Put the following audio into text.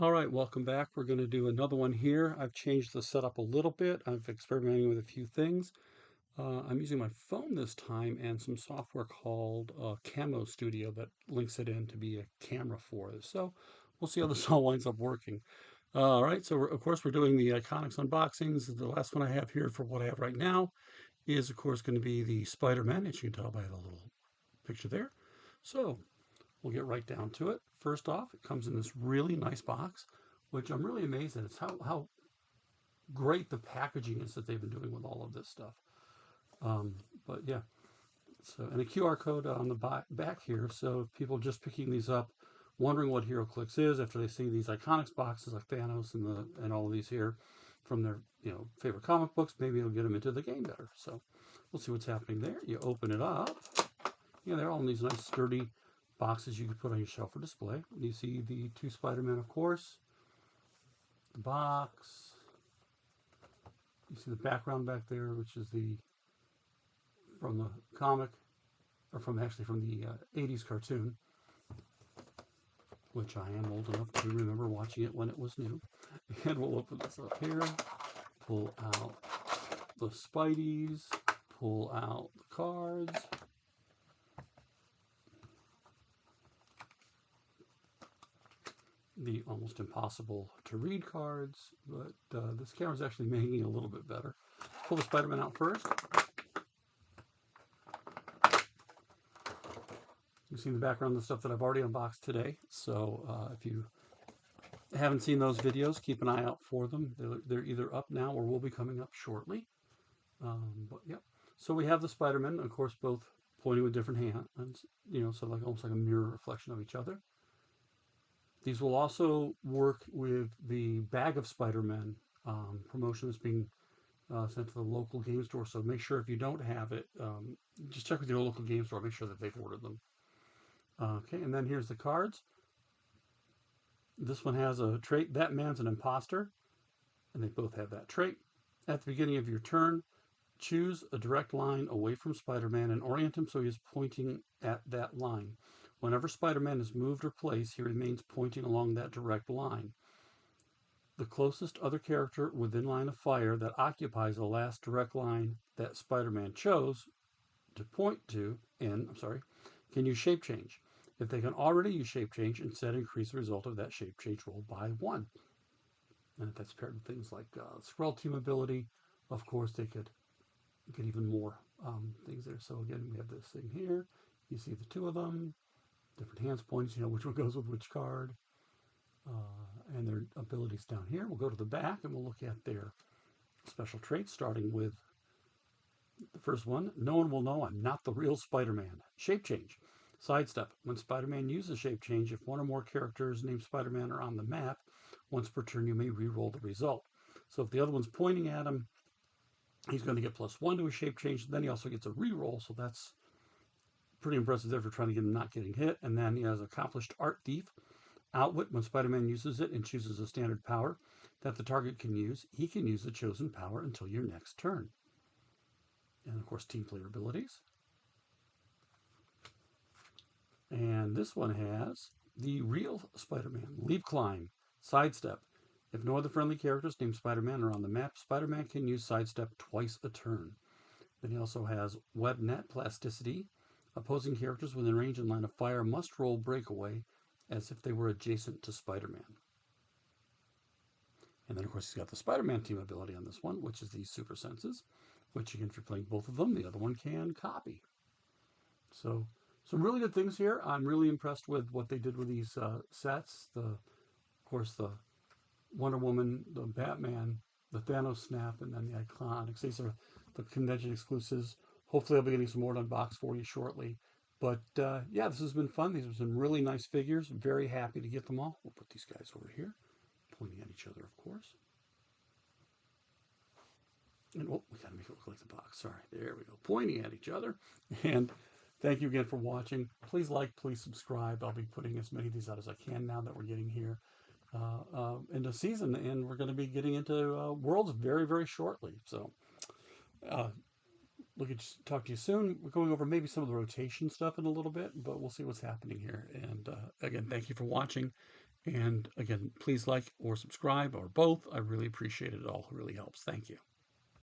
All right, welcome back. We're going to do another one here. I've changed the setup a little bit. I've experimented with a few things. I'm using my phone this time and some software called Camo Studio that links it in to be a camera for this. So we'll see how this all winds up working. All right, so of course we're doing the Iconix unboxings. The last one I have here for what I have right now is of course going to be the Spider-Man, as you can tell by the little picture there. So we'll get right down to it. First off, it comes in this really nice box, which I'm really amazed at. It's how great the packaging is that they've been doing with all of this stuff. Um, but yeah, so and a QR code on the back here. So if people just picking these up, wondering what HeroClix is after they see these Iconix boxes like Thanos and all of these here from their favorite comic books, maybe it'll get them into the game better. So we'll see what's happening there. You open it up. Yeah, they're all in these nice sturdy boxes you could put on your shelf for display. You see the two Spider-Men, of course, the box. You see the background back there, which is from the comic, or from the 80s cartoon, which I am old enough to remember watching it when it was new. And we'll open this up here, pull out the Spideys, pull out the cards. The almost impossible to read cards, but this camera is actually making it a little bit better. Pull the Spider-Man out first. You've seen the background of the stuff that I've already unboxed today, so if you haven't seen those videos, keep an eye out for them. They're either up now or will be coming up shortly. But yeah, so we have the Spider-Man, of course, both pointing with different hands, so like almost like a mirror reflection of each other. These will also work with the Bag of Spider-Man promotion that's being sent to the local game store. So make sure if you don't have it, just check with your local game store. Make sure that they've ordered them. Okay, and then here's the cards. This one has a trait. That man's an imposter, and they both have that trait. At the beginning of your turn, choose a direct line away from Spider-Man and orient him so he is pointing at that line. Whenever Spider-Man is moved or placed, he remains pointing along that direct line. The closest other character within line of fire that occupies the last direct line that Spider-Man chose to point to can use shape change. If they can already use shape change, instead increase the result of that shape change roll by 1. And if that's paired with things like Scroll Team ability, of course they could get even more things there. So again, we have this thing here. You see the two of them, different hands points, which one goes with which card. And their abilities down here. We'll go to the back and we'll look at their special traits, starting with the first one. No one will know I'm not the real Spider-Man. Shape change. Sidestep. When Spider-Man uses shape change, if one or more characters named Spider-Man are on the map, once per turn you may re-roll the result. So if the other one's pointing at him, he's going to get +1 to his shape change. Then he also gets a re-roll, so that's pretty impressive there for trying to get him not getting hit. And then he has accomplished art thief. Outwit. When Spider-Man uses it and chooses a standard power that the target can use, he can use the chosen power until your next turn. And of course, team player abilities. And this one has the real Spider-Man. Leap, climb, sidestep. If no other friendly characters named Spider-Man are on the map, Spider-Man can use sidestep twice a turn. Then he also has web net, plasticity. Opposing characters within range and line of fire must roll breakaway as if they were adjacent to Spider-Man. And then, of course, he's got the Spider-Man team ability on this one, which is the Super Senses, which, again, if you're playing both of them, the other one can copy. So, some really good things here. I'm really impressed with what they did with these sets. Of course, the Wonder Woman, the Batman, the Thanos snap, and then the Iconix. These are the convention exclusives. Hopefully, I'll be getting some more to unbox for you shortly. But yeah, this has been fun. These have been really nice figures. Very happy to get them all. We'll put these guys over here, pointing at each other, of course. And oh, we gotta make it look like the box. Sorry, there we go. Pointing at each other. And thank you again for watching. Please like, please subscribe. I'll be putting as many of these out as I can now that we're getting here into season, and we're going to be getting into Worlds very, very shortly. So talk to you soon. We're going over maybe some of the rotation stuff in a little bit, but we'll see what's happening here. And again, thank you for watching, And again, please like or subscribe or both. I really appreciate it. It all really helps. Thank you.